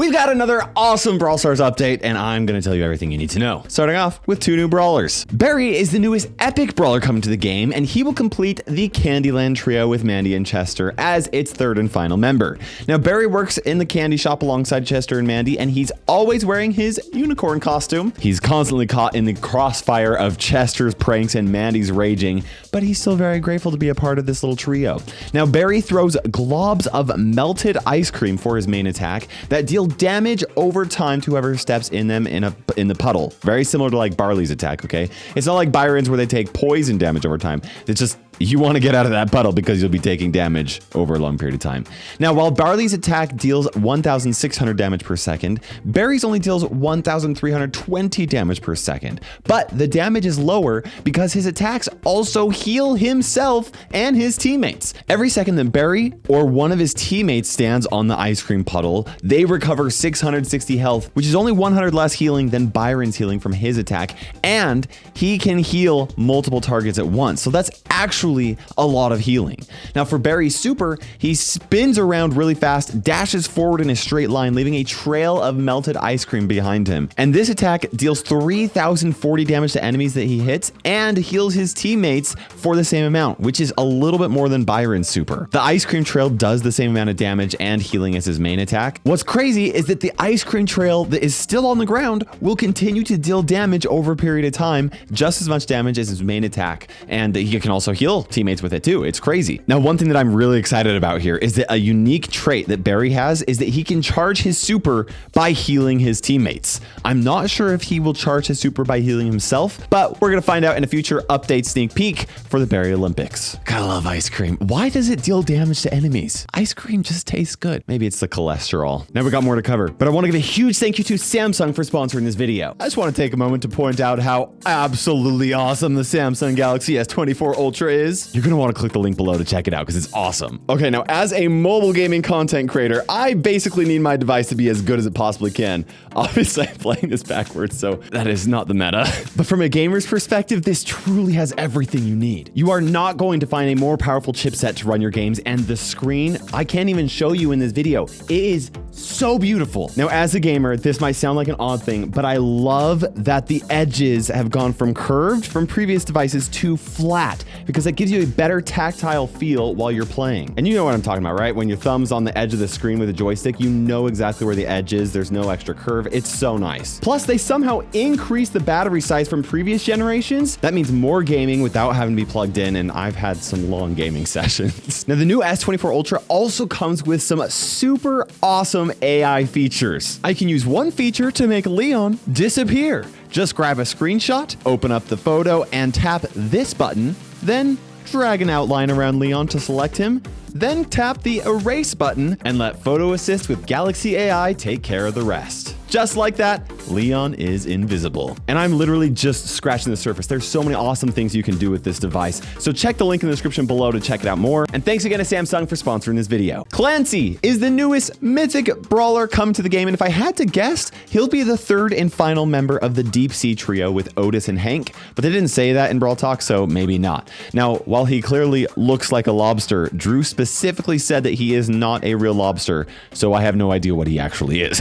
We've got another awesome Brawl Stars update, and I'm going to tell you everything you need to know. Starting off with 2 new brawlers. Berry is the newest epic brawler coming to the game, and he will complete the Candyland trio with Mandy and Chester as its 3rd and final member. Now, Berry works in the candy shop alongside Chester and Mandy, and he's always wearing his unicorn costume. He's constantly caught in the crossfire of Chester's pranks and Mandy's raging, but he's still very grateful to be a part of this little trio. Now, Berry throws globs of melted ice cream for his main attack that deal damage over time to whoever steps in them in the puddle. Very similar to like Barley's attack, okay? It's not like Byron's where they take poison damage over time. It's just you want to get out of that puddle because you'll be taking damage over a long period of time. Now, while Barley's attack deals 1,600 damage per second, Berry's only deals 1,320 damage per second. But the damage is lower because his attacks also heal himself and his teammates. Every second that Berry or one of his teammates stands on the ice cream puddle, they recover 660 health, which is only 100 less healing than Byron's healing from his attack, and he can heal multiple targets at once. So that's actually a lot of healing. Now for Berry's super, he spins around really fast, dashes forward in a straight line, leaving a trail of melted ice cream behind him. And this attack deals 3,040 damage to enemies that he hits and heals his teammates for the same amount, which is a little bit more than Byron's super. The ice cream trail does the same amount of damage and healing as his main attack. What's crazy is that the ice cream trail that is still on the ground will continue to deal damage over a period of time, just as much damage as his main attack. And he can also heal teammates with it too. It's crazy. Now, one thing that I'm really excited about here is that a unique trait that Berry has is that he can charge his super by healing his teammates. I'm not sure if he will charge his super by healing himself, but we're going to find out in a future update sneak peek for the Berry Olympics. Gotta love ice cream. Why does it deal damage to enemies? Ice cream just tastes good. Maybe it's the cholesterol. Now we got more to cover, but I want to give a huge thank you to Samsung for sponsoring this video. I just want to take a moment to point out how absolutely awesome the Samsung Galaxy S24 Ultra is. You're going to want to click the link below to check it out because it's awesome. Okay, now as a mobile gaming content creator, I basically need my device to be as good as it possibly can. Obviously, I'm playing this backwards, so that is not the meta. But from a gamer's perspective, this truly has everything you need. You are not going to find a more powerful chipset to run your games, and the screen, I can't even show you in this video. It is so beautiful. Now, as a gamer, this might sound like an odd thing, but I love that the edges have gone from curved from previous devices to flat because it gives you a better tactile feel while you're playing. And you know what I'm talking about, right? When your thumb's on the edge of the screen with a joystick, you know exactly where the edge is. There's no extra curve. It's so nice. Plus, they somehow increased the battery size from previous generations. That means more gaming without having to be plugged in, and I've had some long gaming sessions. Now, the new S24 Ultra also comes with some super awesome AI features. I can use one feature to make Leon disappear. Just grab a screenshot, open up the photo, and tap this button, then drag an outline around Leon to select him, then tap the erase button and let Photo Assist with Galaxy AI take care of the rest. Just like that, Leon is invisible. And I'm literally just scratching the surface. There's so many awesome things you can do with this device. So check the link in the description below to check it out more. And thanks again to Samsung for sponsoring this video. Clancy is the newest mythic brawler come to the game. And if I had to guess, he'll be the 3rd and final member of the Deep Sea trio with Otis and Hank. But they didn't say that in Brawl Talk, so maybe not. Now, while he clearly looks like a lobster, Drew specifically said that he is not a real lobster. So I have no idea what he actually is.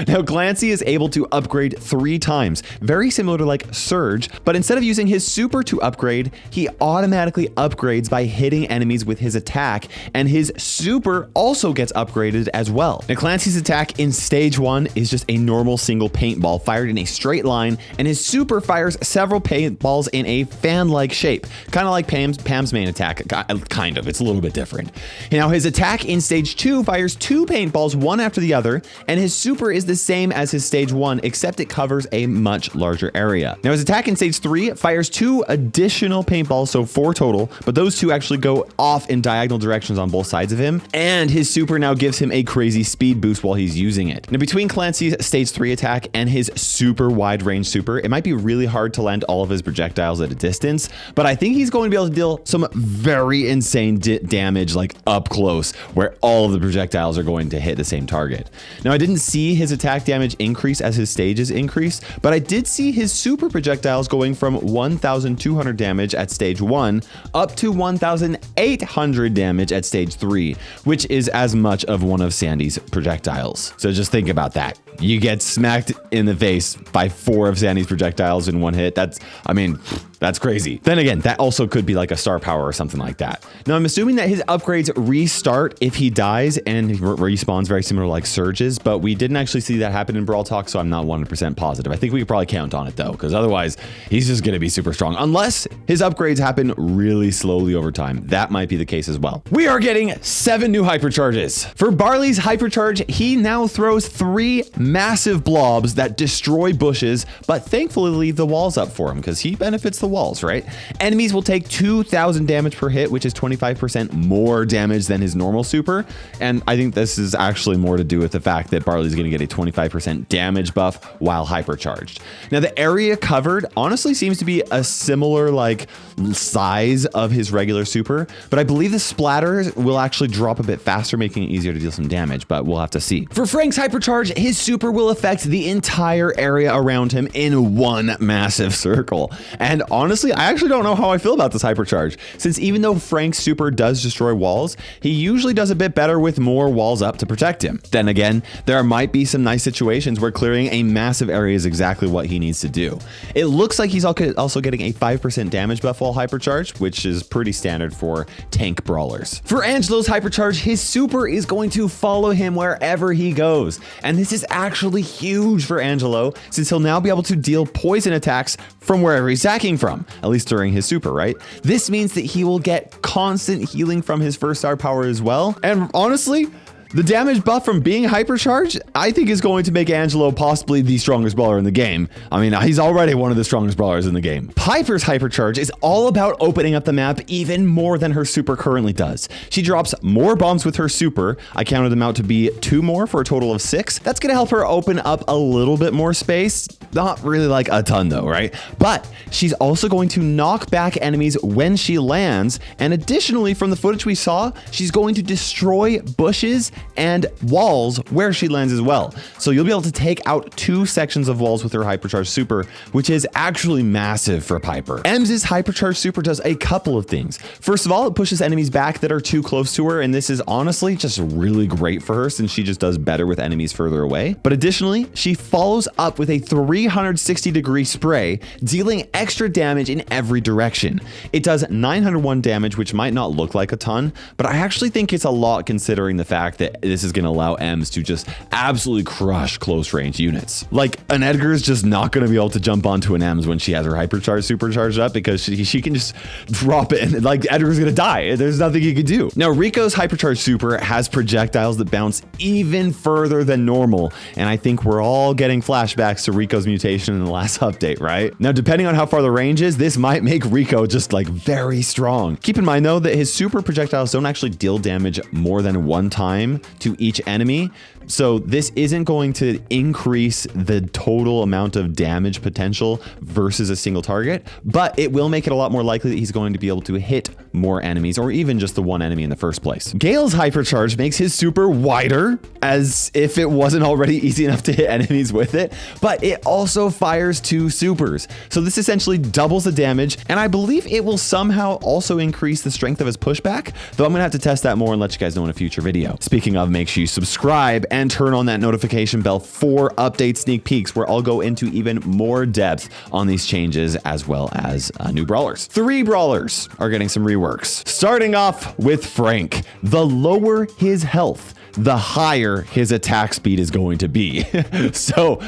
Now, Clancy is able to upgrade 3 times, very similar to like Surge, but instead of using his super to upgrade, he automatically upgrades by hitting enemies with his attack, and his super also gets upgraded as well. Now, Clancy's attack in stage 1 is just a normal single paintball fired in a straight line, and his super fires several paintballs in a fan-like shape, kind of like Pam's main attack, kind of. It's a little bit different. Now, his attack in stage 2 fires 2 paintballs one after the other, and his super is the same as his stage 1, except it covers a much larger area. Now, his attack in stage 3 fires 2 additional paintballs, so 4 total, but those 2 actually go off in diagonal directions on both sides of him, and his super now gives him a crazy speed boost while he's using it. Now, between Clancy's stage 3 attack and his super wide range super, it might be really hard to land all of his projectiles at a distance, but I think he's going to be able to deal some very insane damage like up close, where all of the projectiles are going to hit the same target. Now, I didn't see his attack damage increase as his stages increased, but I did see his super projectiles going from 1,200 damage at stage 1 up to 1,800 damage at stage 3, which is as much of one of Sandy's projectiles. So just think about that. You get smacked in the face by 4 of Sandy's projectiles in one hit. That's crazy. Then again, that also could be like a star power or something like that. Now, I'm assuming that his upgrades restart if he dies and respawns very similar like Surge's, but we didn't actually see that happen in Brawl Talk, so I'm not 100% positive. I think we could probably count on it though, because otherwise he's just going to be super strong, unless his upgrades happen really slowly over time. That might be the case as well. We are getting 7 new hypercharges. For Barley's hypercharge, he now throws 3 massive blobs that destroy bushes, but thankfully leave the walls up for him because he benefits the walls, right? Enemies will take 2,000 damage per hit, which is 25% more damage than his normal super. And I think this is actually more to do with the fact that Barley's going to get a 25% damage buff while hypercharged. Now, the area covered honestly seems to be a similar like size of his regular super, but I believe the splatters will actually drop a bit faster, making it easier to deal some damage, but we'll have to see. For Frank's hypercharge, his super will affect the entire area around him in one massive circle. And honestly, I actually don't know how I feel about this hypercharge, since even though Frank's super does destroy walls, he usually does a bit better with more walls up to protect him. Then again, there might be some nice situations where clearing a massive area is exactly what he needs to do. It looks like he's also getting a 5% damage buff while hypercharged, which is pretty standard for tank brawlers. For Angelo's hypercharge, his super is going to follow him wherever he goes. And this is actually huge for Angelo, since he'll now be able to deal poison attacks from wherever he's attacking from, at least during his super, right? This means that he will get constant healing from his first star power as well. And honestly, the damage buff from being hypercharged, I think, is going to make Angelo possibly the strongest brawler in the game. I mean, he's already one of the strongest brawlers in the game. Piper's hypercharge is all about opening up the map even more than her super currently does. She drops more bombs with her super. I counted them out to be 2 more for a total of 6. That's going to help her open up a little bit more space. Not really like a ton though, right? But she's also going to knock back enemies when she lands. And additionally, from the footage we saw, she's going to destroy bushes and walls where she lands as well. So you'll be able to take out 2 sections of walls with her hypercharged super, which is actually massive for Piper. Emz's hypercharged super does a couple of things. First of all, it pushes enemies back that are too close to her, and this is honestly just really great for her since she just does better with enemies further away. But additionally, she follows up with a 360-degree spray, dealing extra damage in every direction. It does 901 damage, which might not look like a ton, but I actually think it's a lot considering the fact that this is going to allow Ems to just absolutely crush close range units. Like, an Edgar is just not going to be able to jump onto an Ems when she has her hypercharge supercharged up, because she can just drop it and like Edgar's going to die. There's nothing he can do. Now, Rico's hypercharge super has projectiles that bounce even further than normal, and I think we're all getting flashbacks to Rico's mutation in the last update, right? Now, depending on how far the range is, this might make Rico just like very strong. Keep in mind though that his super projectiles don't actually deal damage more than 1 time to each enemy. So this isn't going to increase the total amount of damage potential versus a single target, but it will make it a lot more likely that he's going to be able to hit more enemies, or even just the one enemy in the first place. Gale's hypercharge makes his super wider, as if it wasn't already easy enough to hit enemies with it, but it also fires 2 supers. So this essentially doubles the damage, and I believe it will somehow also increase the strength of his pushback, though I'm gonna have to test that more and let you guys know in a future video. Speaking of, make sure you subscribe and turn on that notification bell for update sneak peeks, where I'll go into even more depth on these changes, as well as new brawlers. 3 brawlers are getting some reworks. Starting off with Frank. The lower his health, the higher his attack speed is going to be. So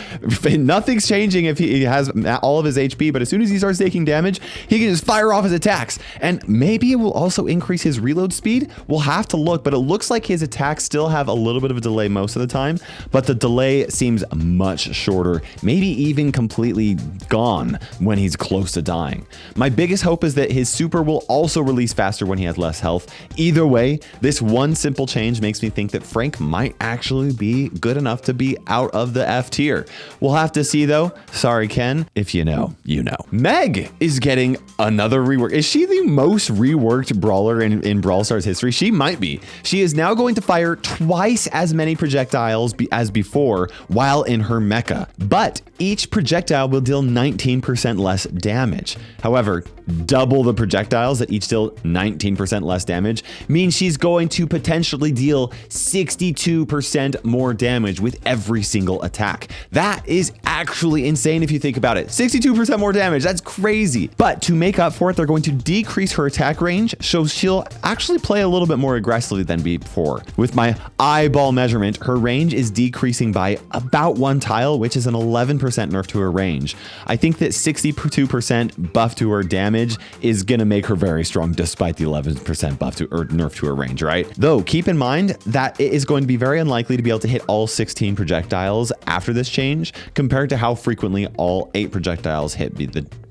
nothing's changing if he has all of his HP, but as soon as he starts taking damage, he can just fire off his attacks. And maybe it will also increase his reload speed. We'll have to look, but it looks like his attacks still have a little bit of a delay most of the time, but the delay seems much shorter, maybe even completely gone when he's close to dying. My biggest hope is that his super will also release faster when he has less health. Either way, this one simple change makes me think that Frank might actually be good enough to be out of the F tier. We'll have to see though. Sorry, Ken. If you know, you know. Meg is getting another rework. Is she the most reworked brawler in Brawl Stars history? She might be. She is now going to fire twice as many projectiles as before while in her mecha, but each projectile will deal 19% less damage. However, double the projectiles that each deal 19% less damage means she's going to potentially deal 62% more damage with every single attack. That is actually insane if you think about it. 62% more damage, that's crazy. But to make up for it, they're going to decrease her attack range, so she'll actually play a little bit more aggressively than before. With my eyeball measurement, her range is decreasing by about 1 tile, which is an 11% nerf to her range. I think that 62% buff to her damage is going to make her very strong despite the 11% buff to or nerf to her range, right? Though keep in mind that it is going to be very unlikely to be able to hit all 16 projectiles after this change compared to how frequently all 8 projectiles hit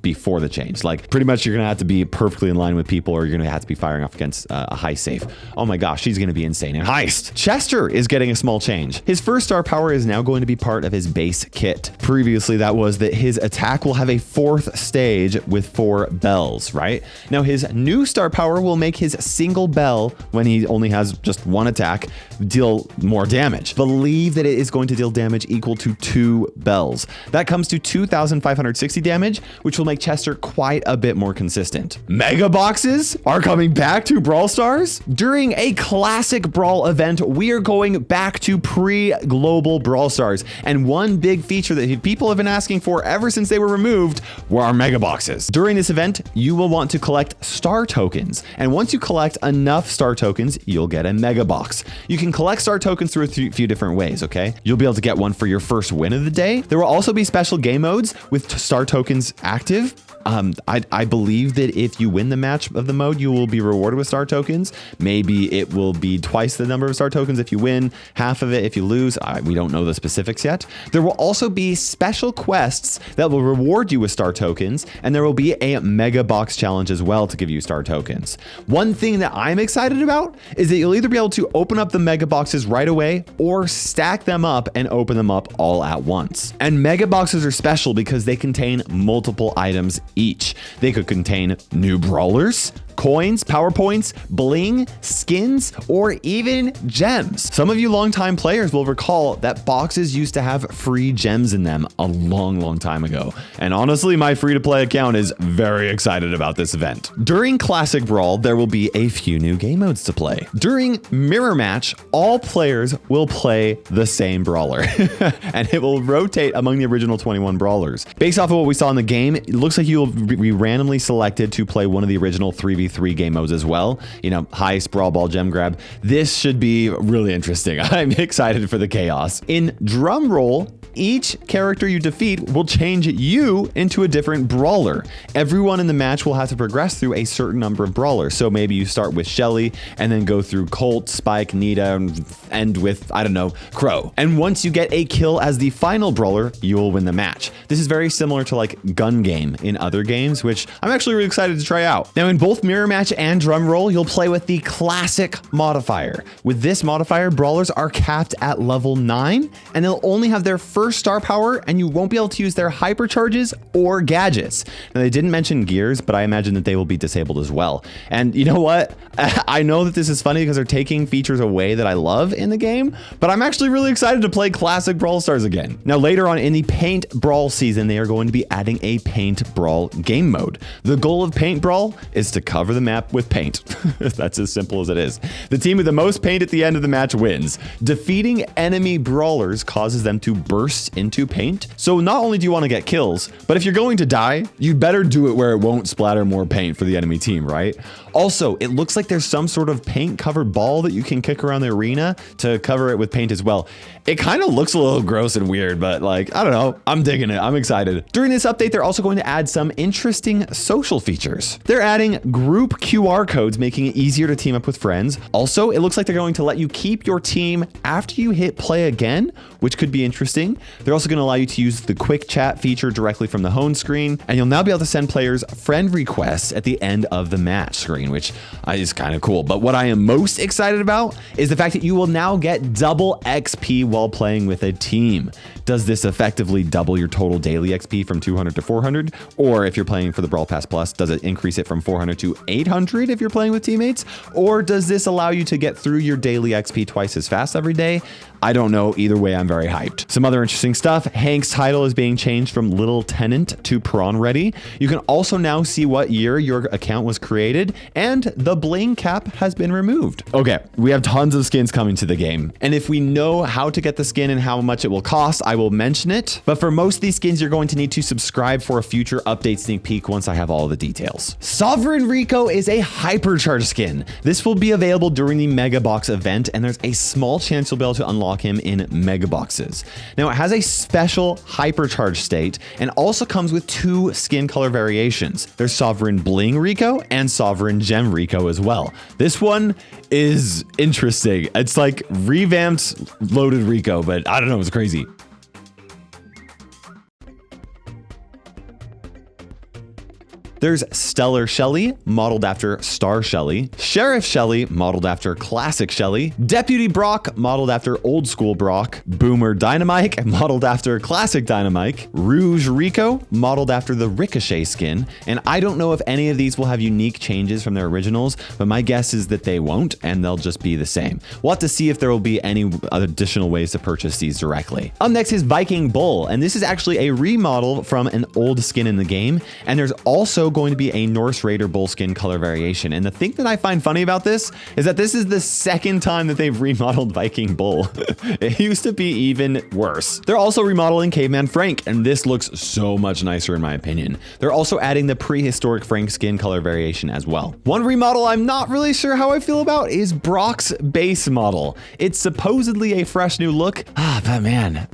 before the change. Like pretty much you're gonna have to be perfectly in line with people, or you're gonna have to be firing off against a heist safe. Oh my gosh, she's gonna be insane in heist. Chester is getting a small change. His first star power is now going to be part of his base kit. Previously that was that his attack will have a 4th stage with 4 bells, right? Now his new star power will make his single bell, when he only has just 1 attack, deal more damage. Believe that it is going to deal damage equal to 2 bells. That comes to 2,560 damage, which will make Chester quite a bit more consistent. Mega boxes are coming back to Brawl Stars. During a classic Brawl event, we are going back to pre-global Brawl Stars. And one big feature that people have been asking for ever since they were removed were our mega boxes. During this event, you will want to collect star tokens. And once you collect enough star tokens, you'll get a mega box. You can collect star tokens through a few different ways, okay? You'll be able to get one for your first win of the day. There will also be special game modes with star tokens active. I believe that if you win the match of the mode, you will be rewarded with star tokens. Maybe it will be twice the number of star tokens if you win, half of it if you lose. We don't know the specifics yet. There will also be special quests that will reward you with star tokens, and there will be a mega box challenge as well to give you star tokens. One thing that I'm excited about is that you'll either be able to open up the mega boxes right away or stack them up and open them up all at once. And mega boxes are special because they contain multiple items each. They could contain new brawlers, coins, power points, bling, skins, or even gems. Some of you longtime players will recall that boxes used to have free gems in them a long time ago. And honestly, my free-to-play account is very excited about this event. During Classic Brawl, there will be a few new game modes to play. During Mirror Match, all players will play the same brawler, and it will rotate among the original 21 brawlers. Based off of what we saw in the game, it looks like you'll be randomly selected to play one of the original 3v3 game modes as well. You know, heist, brawl ball, gem grab. This should be really interesting. I'm excited for the chaos. In Drum Roll, each character you defeat will change you into a different brawler. Everyone in the match will have to progress through a certain number of brawlers. So maybe you start with Shelly and then go through Colt, Spike, Nita, and end with, I don't know, Crow. And once you get a kill as the final brawler, you will win the match. This is very similar to like Gun Game in other games, which I'm actually really excited to try out. Now in both Mirror Match and Drum Roll, you'll play with the Classic modifier. With this modifier, brawlers are capped at level 9, and they'll only have their first star power, and you won't be able to use their hypercharges or gadgets. Now they didn't mention gears, but I imagine that they will be disabled as well. And you know what? I know that this is funny because they're taking features away that I love in the game, but I'm actually really excited to play Classic Brawl Stars again. Now later on in the Paint Brawl season, they are going to be adding a Paint Brawl game mode. The goal of Paint Brawl is to cover the map with paint. That's as simple as it is. The team with the most paint at the end of the match wins. Defeating enemy brawlers causes them to burst into paint. So not only do you want to get kills, but if you're going to die, you'd better do it where it won't splatter more paint for the enemy team, right? Also, it looks like there's some sort of paint covered ball that you can kick around the arena to cover it with paint as well. It kind of looks a little gross and weird, but like, I don't know. I'm digging it. I'm excited. During this update, they're also going to add some interesting social features. They're adding group QR codes, making it easier to team up with friends. Also, it looks like they're going to let you keep your team after you hit play again which could be interesting. They're also going to allow you to use the quick chat feature directly from the home screen, and you'll now be able to send players friend requests at the end of the match screen, which is kind of cool. But what I am most excited about is the fact that you will now get double XP while playing with a team. Does this effectively double your total daily XP from 200 to 400? Or if you're playing for the Brawl Pass Plus, does it increase it from 400 to 800 if you're playing with teammates? Or does this allow you to get through your daily XP twice as fast every day? I don't know. Either way, I'm very hyped. Some other interesting stuff. Hank's title is being changed from Little Tenant to Prawn Ready. You can also now see what year your account was created, and the bling cap has been removed. Okay, we have tons of skins coming to the game, and if we know how to get the skin and how much it will cost, I will mention it. But for most of these skins, you're going to need to subscribe for a future update sneak peek once I have all the details. Sovereign Rico is a hypercharge skin. This will be available during the Mega Box event, and there's a small chance you'll be able to unlock him in Mega Boxes. Now, it has a special hypercharge state and also comes with 2 skin color variations. There's Sovereign Bling Rico and Sovereign Gem Rico as well. This one is interesting. It's like revamped loaded Rico, but I don't know, it's crazy. There's Stellar Shelly, modeled after Star Shelly, Sheriff Shelly, modeled after Classic Shelly, Deputy Brock, modeled after Old School Brock, Boomer Dynamite, modeled after Classic Dynamite, Rouge Rico, modeled after the Ricochet skin, and I don't know if any of these will have unique changes from their originals, but my guess is that they won't, and they'll just be the same. We'll have to see if there will be any additional ways to purchase these directly. Up next is Viking Bull, and this is actually a remodel from an old skin in the game, and there's also going to be a Norse Raider bull skin color variation. And the thing that I find funny about this is that this is the second time that they've remodeled Viking Bull. It used to be even worse. They're also remodeling Caveman Frank, and this looks so much nicer in my opinion. They're also adding the prehistoric Frank skin color variation as well. One remodel I'm not really sure how I feel about is Brock's base model. It's supposedly a fresh new look, but man,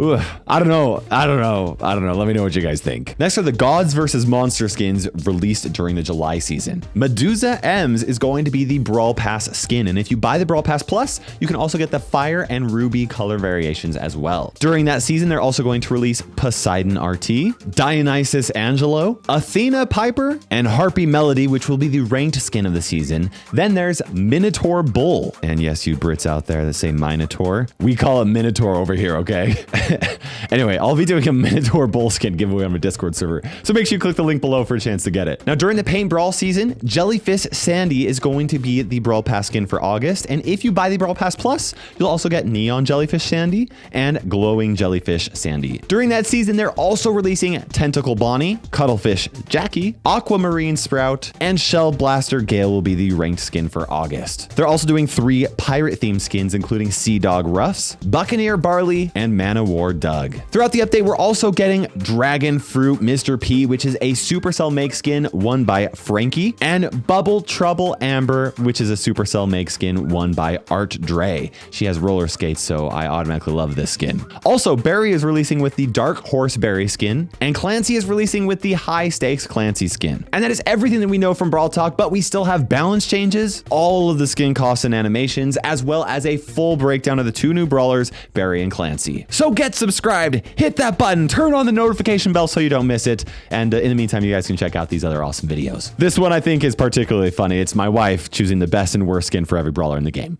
ooh, I don't know. Let me know what you guys think. Next are the Gods versus Monster skins released during the July season. Medusa M's is going to be the Brawl Pass skin, and if you buy the Brawl Pass Plus, you can also get the Fire and Ruby color variations as well. During that season, they're also going to release Poseidon RT, Dionysus Angelo, Athena Piper, and Harpy Melody, which will be the ranked skin of the season. Then there's Minotaur Bull. And yes, you Brits out there that say Minotaur, we call it Minotaur over here, okay? Anyway, I'll be doing a Minotaur Bull skin giveaway on my Discord server, so make sure you click the link below for a chance to get it. Now, during the Paint Brawl season, Jellyfish Sandy is going to be the Brawl Pass skin for August, and if you buy the Brawl Pass Plus, you'll also get Neon Jellyfish Sandy and Glowing Jellyfish Sandy. During that season, they're also releasing Tentacle Bonnie, Cuttlefish Jackie, Aquamarine Sprout, and Shell Blaster Gale will be the ranked skin for August. They're also doing 3 pirate-themed skins, including Sea Dog Ruffs, Buccaneer Barley, and Man of War Doug. Throughout the update, we're also getting Dragon Fruit Mr. P, which is a Supercell make skin won by Frankie, and Bubble Trouble Amber, which is a Supercell make skin won by Art Dre. She has roller skates, so I automatically love this skin. Also, Berry is releasing with the Dark Horse Berry skin, and Clancy is releasing with the High Stakes Clancy skin. And that is everything that we know from Brawl Talk, but we still have balance changes, all of the skin costs and animations, as well as a full breakdown of the 2 new brawlers, Berry and Clancy. So get subscribed, hit that button, turn on the notification bell so you don't miss it, and in the meantime, you guys can check out these other awesome videos. This one I think is particularly funny. It's my wife choosing the best and worst skin for every brawler in the game.